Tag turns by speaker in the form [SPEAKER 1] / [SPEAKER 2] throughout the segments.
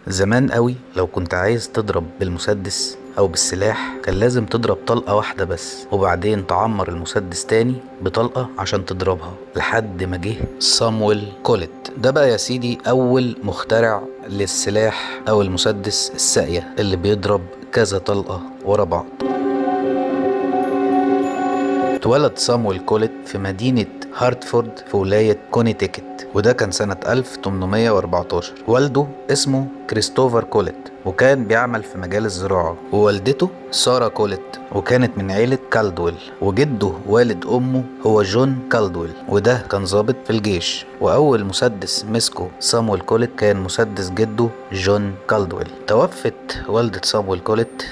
[SPEAKER 1] زمان قوي لو كنت عايز تضرب بالمسدس او بالسلاح كان لازم تضرب طلقة واحدة بس، وبعدين تعمر المسدس تاني بطلقة عشان تضربها لحد ما جه صامويل كوليت. ده بقى يا سيدي اول مخترع للسلاح او المسدس الساقية اللي بيضرب كذا طلقة ورا بعض. اتولد صامويل كوليت في مدينة هارتفورد في ولاية كونيتيكت، وده كان سنة 1814. والده اسمه كريستوفر كوليت وكان بيعمل في مجال الزراعة، ووالدته سارة كوليت وكانت من عيلة كالدويل، وجده والد أمه هو جون كالدويل وده كان ضابط في الجيش. وأول مسدس مسكه صامويل كوليت كان مسدس جده جون كالدويل. توفت والدة صامويل كوليت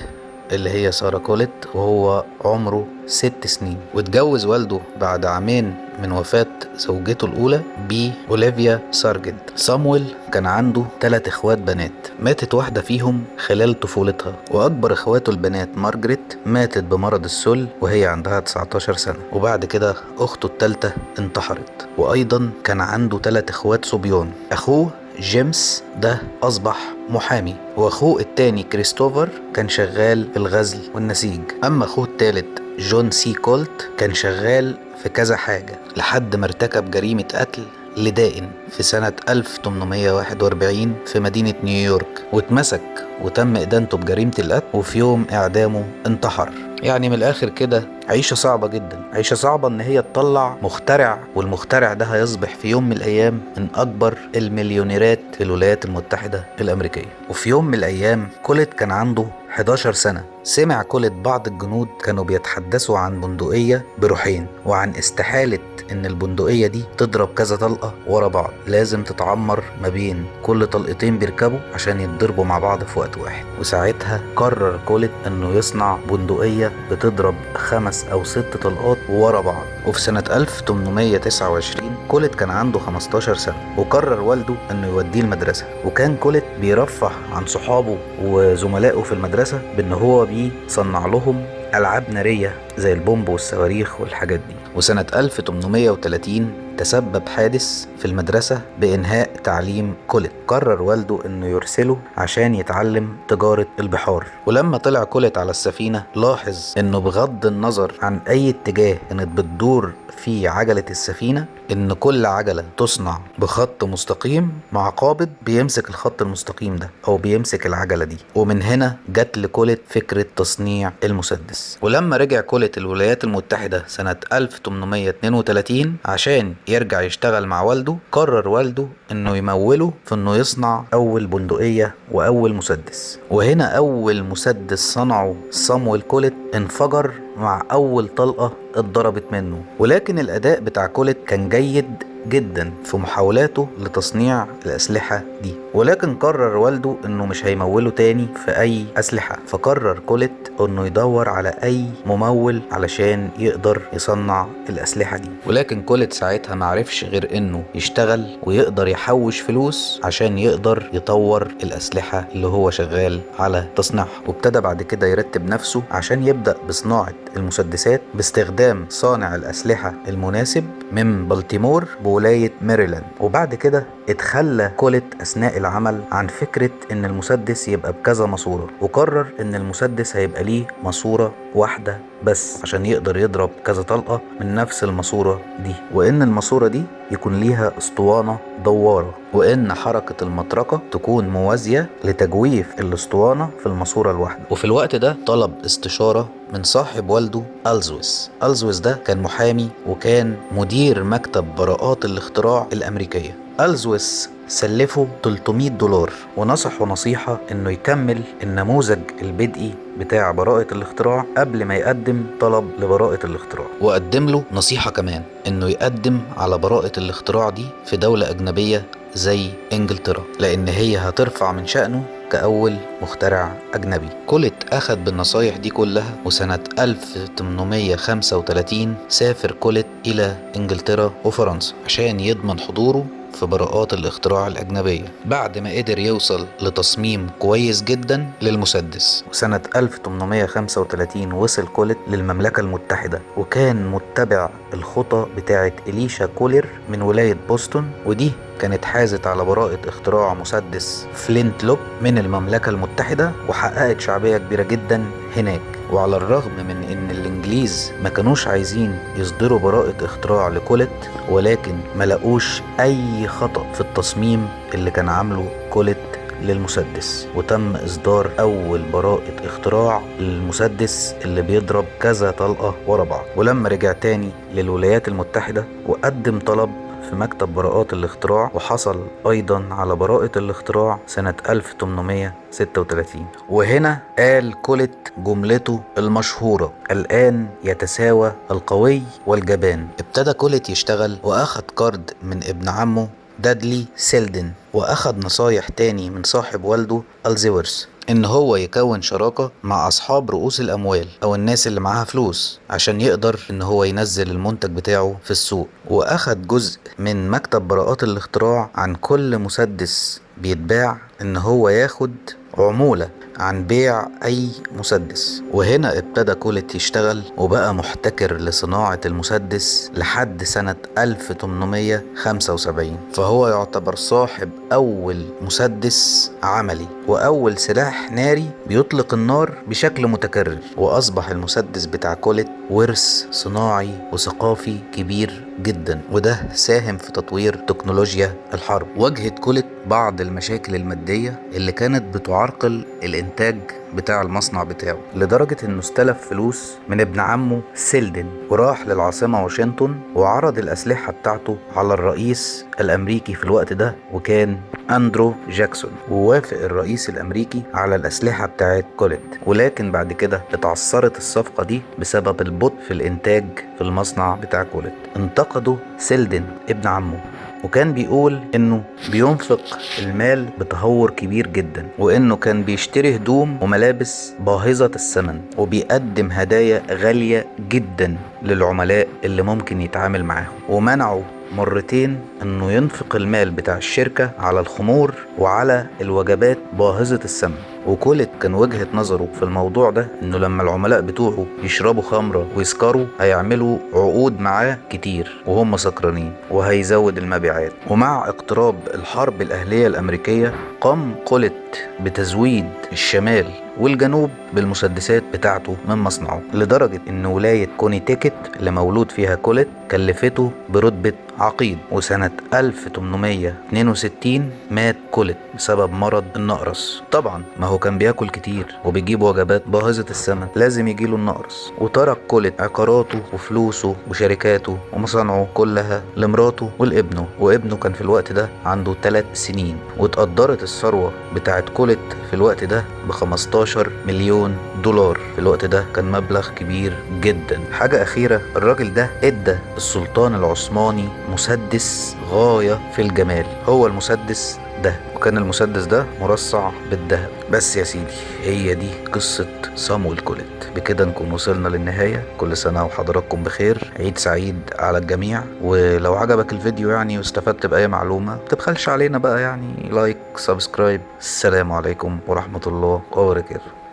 [SPEAKER 1] اللي هي سارة كوليت وهو عمره 6 سنين، واتجوز والده بعد عامين من وفاة زوجته الأولى بأوليفيا سارجنت. صامويل كان عنده 3 اخوات بنات، ماتت واحدة فيهم خلال طفولتها، وأكبر اخواته البنات مارجريت ماتت بمرض السل وهي عندها 19 سنة، وبعد كده أخته التالتة انتحرت. وأيضا كان عنده 3 اخوات صبيان. أخوه جيمس ده أصبح محامي، واخوه التاني كريستوفر كان شغال في الغزل والنسيج. اما اخوه التالت جون سي كولت كان شغال في كذا حاجة لحد ما ارتكب جريمة قتل لدائن في سنة 1841 في مدينة نيويورك، واتمسك وتم إدانته بجريمة القتل، وفي يوم إعدامه انتحر. يعني من الآخر كده عيشة صعبة جدا، عيشة صعبة إن هي تطلع مخترع، والمخترع ده هيصبح في يوم من الأيام من أكبر المليونيرات في الولايات المتحدة الأمريكية. وفي يوم من الأيام كوليت كان عنده 11 سنة. سمع كوليت بعض الجنود كانوا بيتحدثوا عن بندقية بروحين، وعن استحالة ان البندقية دي تضرب كذا طلقة ورا بعض، لازم تتعمر ما بين كل طلقتين بيركبوا عشان يتضربوا مع بعض في وقت واحد. وساعتها قرر كوليت انه يصنع بندقية بتضرب 5 أو 6 طلقات ورا بعض. وفي سنة 1829 كوليت كان عنده 15 سنة، وقرر والده انه يوديه المدرسة. وكان كوليت بيرفه عن صحابه وزملائه في المدرسة بان هو بيصنع لهم ألعاب نارية زي البومب والصواريخ والحاجات دي. وسنة 1830 تسبب حادث في المدرسة بإنهاء تعليم كوليت. قرر والده إنه يرسله عشان يتعلم تجارة البحار. ولما طلع كوليت على السفينة لاحظ إنه بغض النظر عن أي اتجاه كانت بتدور في عجلة السفينة، إن كل عجلة تصنع بخط مستقيم مع قابض بيمسك الخط المستقيم ده أو بيمسك العجلة دي. ومن هنا جت لكوليت فكرة تصنيع المسدس. ولما رجع كوليت الولايات المتحدة سنة 1832 عشان يرجع يشتغل مع والده، قرر والده إنه يموله في إنه يصنع أول بندقية وأول مسدس. وهنا أول مسدس صنعه صامويل كوليت انفجر مع أول طلقة اتضربت منه. ولكن الأداء بتاع كوليت كان جيد جدا في محاولاته لتصنيع الأسلحة دي، ولكن قرر والده انه مش هيموله تاني في اي أسلحة. فقرر كوليت انه يدور على اي ممول علشان يقدر يصنع الأسلحة دي. ولكن كوليت ساعتها معرفش غير انه يشتغل ويقدر يحوش فلوس عشان يقدر يطور الأسلحة اللي هو شغال على تصنيعها. وابتدى بعد كده يرتب نفسه عشان يبدأ بصناعة المسدسات باستخدام صانع الأسلحة المناسب من بلتيمور بولاية ميريلاند. وبعد كده اتخلى كوليت أثناء العمل عن فكرة ان المسدس يبقى بكذا ماسورة، وقرر ان المسدس هيبقى ليه ماسورة واحدة بس عشان يقدر يضرب كذا طلقة من نفس الماسورة دي، وان الماسورة دي يكون ليها اسطوانة دوارة، وان حركة المطرقة تكون موازية لتجويف الاسطوانة في الماسورة الواحدة. وفي الوقت ده طلب استشارة من صاحب والده ألزويس. ألزويس ده كان محامي وكان مدير مكتب براءات الاختراع الأمريكية. ألزويس سلفه $300 ونصحه نصيحة انه يكمل النموذج البدئي بتاع براءة الاختراع قبل ما يقدم طلب لبراءة الاختراع. وقدم له نصيحة كمان انه يقدم على براءة الاختراع دي في دولة اجنبية زي انجلترا، لان هي هترفع من شأنه كأول مخترع أجنبي. كوليت أخذ بالنصايح دي كلها، وسنة 1835 سافر كوليت إلى إنجلترا وفرنسا عشان يضمن حضوره في براءات الاختراع الأجنبية بعد ما قدر يوصل لتصميم كويس جدا للمسدس. وسنة 1835 وصل كوليت للمملكة المتحدة، وكان متبع الخطى بتاعة إليشا كولر من ولاية بوسطن، ودي كانت حازت على براءة اختراع مسدس فلينت لوك من المملكة المتحدة، وحققت شعبية كبيرة جدا هناك. وعلى الرغم من ان الانجليز ما كانوش عايزين يصدروا براءة اختراع لكوليت، ولكن ما لقوش اي خطأ في التصميم اللي كان عامله كوليت للمسدس، وتم اصدار اول براءة اختراع للمسدس اللي بيضرب كذا طلقة ورا بعض. ولما رجع تاني للولايات المتحدة وقدم طلب في مكتب براءات الاختراع، وحصل ايضا على براءة الاختراع سنة 1836. وهنا قال كوليت جملته المشهورة: الآن يتساوى القوي والجبان. ابتدى كوليت يشتغل واخد كارد من ابن عمه دادلي سيلدن، واخد نصايح تاني من صاحب والده الزيورس ان هو يكون شراكة مع اصحاب رؤوس الاموال او الناس اللي معاها فلوس عشان يقدر ان هو ينزل المنتج بتاعه في السوق. واخد جزء من مكتب براءات الاختراع عن كل مسدس بيتباع ان هو ياخد عمولة عن بيع اي مسدس. وهنا ابتدى كوليت يشتغل وبقى محتكر لصناعة المسدس لحد سنة 1875، فهو يعتبر صاحب اول مسدس عملي واول سلاح ناري بيطلق النار بشكل متكرر. واصبح المسدس بتاع كوليت ورث صناعي وثقافي كبير جدا، وده ساهم في تطوير تكنولوجيا الحرب. واجهت كوليت بعض المشاكل المادية اللي كانت بتعرقل الانتاج بتاع المصنع بتاعه، لدرجة انه استلف فلوس من ابن عمه سيلدن وراح للعاصمة واشنطن وعرض الاسلحة بتاعته على الرئيس الامريكي في الوقت ده، وكان اندرو جاكسون. ووافق الرئيس الامريكي على الاسلحة بتاعت كوليت، ولكن بعد كده اتعثرت الصفقة دي بسبب البطء في الانتاج في المصنع بتاع كوليت. انتقده سيلدن ابن عمه، وكان بيقول انه بينفق المال بتهور كبير جدا، وانه كان بيشتري هدوم وملابس باهظة الثمن، وبيقدم هدايا غالية جدا للعملاء اللي ممكن يتعامل معاهم. ومنعوا مرتين انه ينفق المال بتاع الشركة على الخمور وعلى الوجبات باهظة الثمن. وكوليت كان وجهة نظره في الموضوع ده انه لما العملاء بتوعه يشربوا خمرة ويسكروا هيعملوا عقود معاه كتير وهم سكرانين، وهيزود المبيعات. ومع اقتراب الحرب الأهلية الأمريكية قام كوليت بتزويد الشمال والجنوب بالمسدسات بتاعته من مصنعه، لدرجة ان ولاية كونيتيكت اللي مولود فيها كوليت كلفته برتبة عقيد. وسنة 1862 مات كوليت بسبب مرض النقرس. طبعا ما هو كان بياكل كتير وبيجيب وجبات باهظة الثمن، لازم يجيله النقرس. وترك كوليت عقاراته وفلوسه وشركاته ومصانعه كلها لمراته ولابنه، وابنه كان في الوقت ده عنده 3 سنين. واتقدرت الثروة بتاعت كوليت في الوقت ده ب15 مليون دولار. في الوقت ده كان مبلغ كبير جدا. حاجة أخيرة، الراجل ده ادى السلطان العثماني مسدس غاية في الجمال، هو المسدس ده، وكان المسدس ده مرصع بالذهب. بس يا سيدي، هي دي قصة صامويل كوليت. بكده نكون وصلنا للنهاية. كل سنة وحضراتكم بخير، عيد سعيد على الجميع. ولو عجبك الفيديو يعني واستفدت بأي معلومة متبخلش علينا بقى، يعني لايك، سبسكرايب. السلام عليكم ورحمة الله وبركاته.